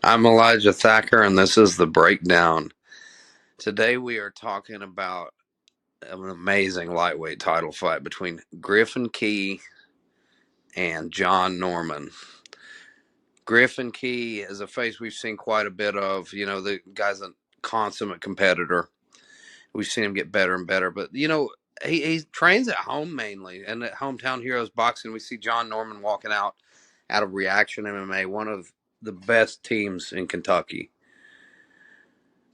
I'm Elijah Thacker, and this is The Breakdown. Today we are talking about an amazing lightweight title fight between Griffin Key and John Norman. Griffin Key is a face we've seen quite a bit of. The guy's a consummate competitor. We've seen him get better and better, but, he trains at home mainly, and at Hometown Heroes Boxing, we see John Norman walking out of Reaction MMA, one of the best teams in Kentucky.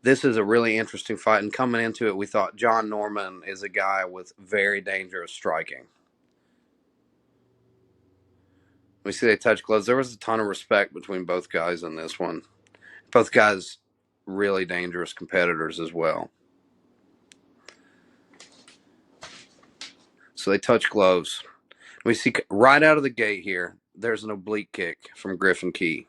This is a really interesting fight, and coming into it, we thought John Norman is a guy with very dangerous striking. We see they touch gloves. There was a ton of respect between both guys in this one. Both guys really dangerous competitors as well. So they touch gloves. We see right out of the gate here, there's an oblique kick from Griffin Key,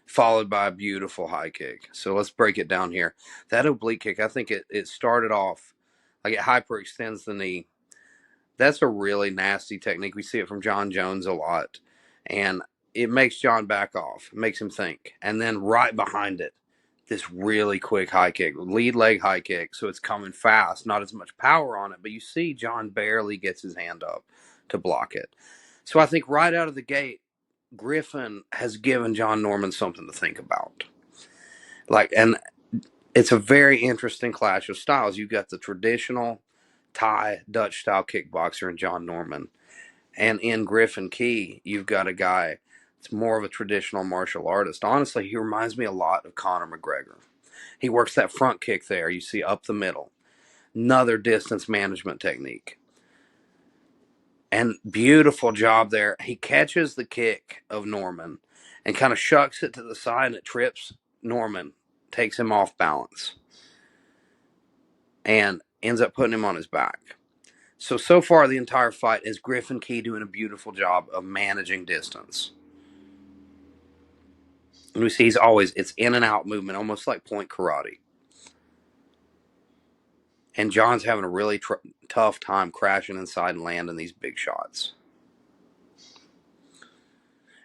followed by a beautiful high kick. So let's break it down here. That oblique kick, I think it started off like it hyperextends the knee. That's a really nasty technique. We see it from John Jones a lot. And it makes John back off. It makes him think. And then right behind it, this really quick high kick, lead leg high kick. So it's coming fast, not as much power on it. But you see John barely gets his hand up to block it. So I think right out of the gate, Griffin has given John Norman something to think about. And it's a very interesting clash of styles. You've got the traditional Thai Dutch style kickboxer in John Norman, and in Griffin Key you've got a guy that's more of a traditional martial artist. Honestly, he reminds me a lot of Conor McGregor. He works that front kick there, you see, up the middle, another distance management technique, and beautiful job there. He catches the kick of Norman and kind of shucks it to the side, and it trips Norman, takes him off balance, and ends up putting him on his back. So far, the entire fight is Griffin Key doing a beautiful job of managing distance. And we see it's in and out movement, almost like point karate. And John's having a really tough time crashing inside and landing these big shots.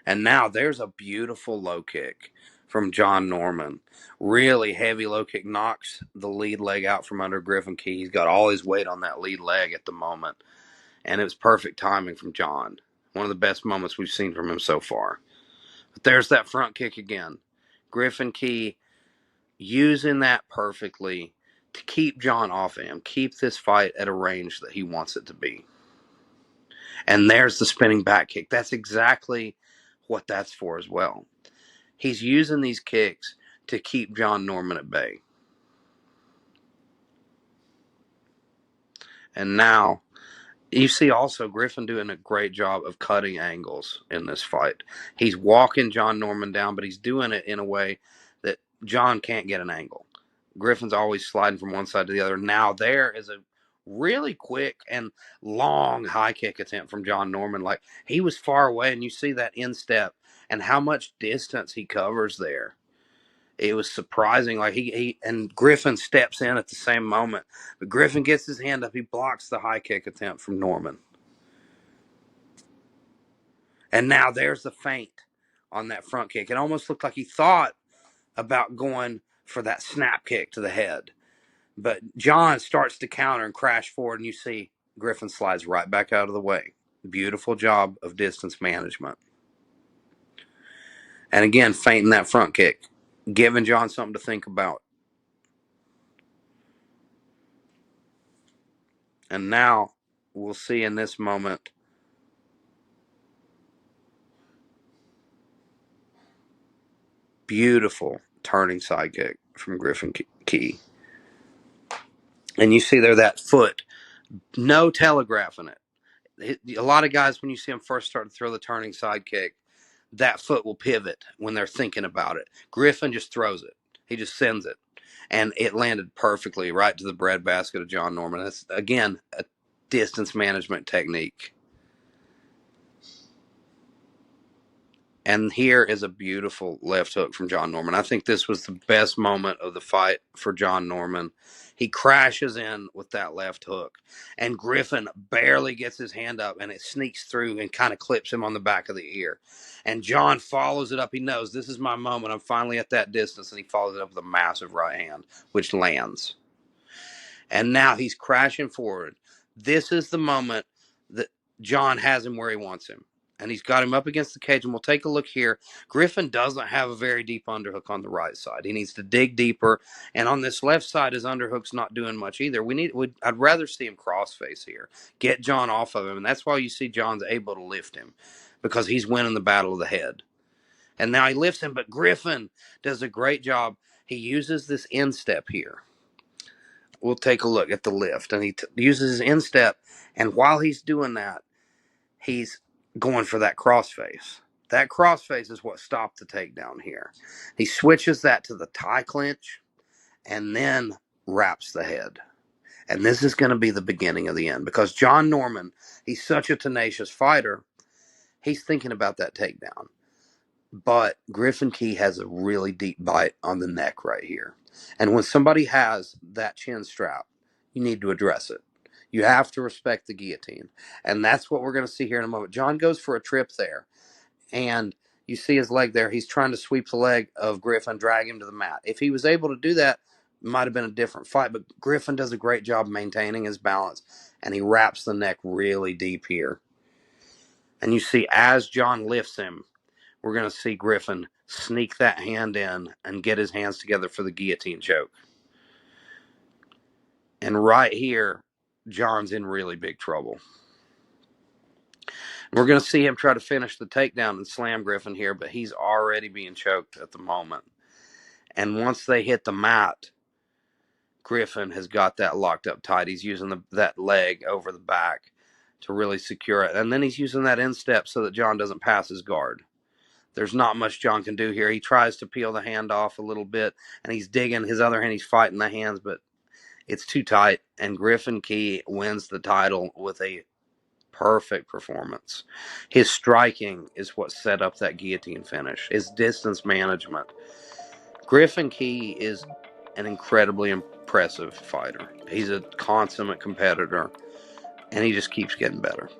And now there's a beautiful low kick from John Norman. Really heavy low kick, knocks the lead leg out from under Griffin Key. He's got all his weight on that lead leg at the moment. And it was perfect timing from John. One of the best moments we've seen from him so far. But there's that front kick again. Griffin Key using that perfectly to keep John off of him, keep this fight at a range that he wants it to be. And there's the spinning back kick. That's exactly what that's for as well. He's using these kicks to keep John Norman at bay. And now you see also Griffin doing a great job of cutting angles in this fight. He's walking John Norman down, but he's doing it in a way that John can't get an angle. Griffin's always sliding from one side to the other. Now there is a really quick and long high kick attempt from John Norman. Like, he was far away, and you see that instep and how much distance he covers there. It was surprising. Like, he and Griffin steps in at the same moment. But Griffin gets his hand up. He blocks the high kick attempt from Norman. And now there's the feint on that front kick. It almost looked like he thought about going for that snap kick to the head. But John starts to counter and crash forward, and you see Griffin slides right back out of the way. Beautiful job of distance management. And again, feinting that front kick, giving John something to think about. And now we'll see in this moment beautiful turning side kick from Griffin Key. And you see there that foot, no telegraphing it. A lot of guys, when you see them first start to throw the turning side kick, that foot will pivot when they're thinking about it. Griffin just throws it. He just sends it. And it landed perfectly right to the breadbasket of John Norman. That's, again, a distance management technique. And here is a beautiful left hook from John Norman. I think this was the best moment of the fight for John Norman. He crashes in with that left hook, and Griffin barely gets his hand up, and it sneaks through and kind of clips him on the back of the ear. And John follows it up. He knows this is my moment. I'm finally at that distance, and he follows it up with a massive right hand, which lands. And now he's crashing forward. This is the moment that John has him where he wants him. And he's got him up against the cage. And we'll take a look here. Griffin doesn't have a very deep underhook on the right side. He needs to dig deeper. And on this left side, his underhook's not doing much either. I'd rather see him crossface here. Get John off of him. And that's why you see John's able to lift him, because he's winning the battle of the head. And now he lifts him, but Griffin does a great job. He uses this instep here. We'll take a look at the lift, and he uses his instep, and while he's doing that, he's going for that crossface. That crossface is what stopped the takedown here. He switches that to the tie clinch and then wraps the head. And this is going to be the beginning of the end, because John Norman, he's such a tenacious fighter, he's thinking about that takedown. But Griffin Key has a really deep bite on the neck right here. And when somebody has that chin strap, you need to address it. You have to respect the guillotine. And that's what we're going to see here in a moment. John goes for a trip there. And you see his leg there. He's trying to sweep the leg of Griffin, drag him to the mat. If he was able to do that, it might have been a different fight. But Griffin does a great job maintaining his balance. And he wraps the neck really deep here. And you see as John lifts him, we're going to see Griffin sneak that hand in and get his hands together for the guillotine choke. And right here, John's in really big trouble. We're going to see him try to finish the takedown and slam Griffin here, but he's already being choked at the moment. And once they hit the mat, Griffin has got that locked up tight. He's using that leg over the back to really secure it. And then he's using that instep so that John doesn't pass his guard. There's not much John can do here. He tries to peel the hand off a little bit, and he's digging his other hand. He's fighting the hands, but it's too tight. And Griffin Key wins the title with a perfect performance. His striking is what set up that guillotine finish. His distance management. Griffin Key is an incredibly impressive fighter. He's a consummate competitor, and he just keeps getting better.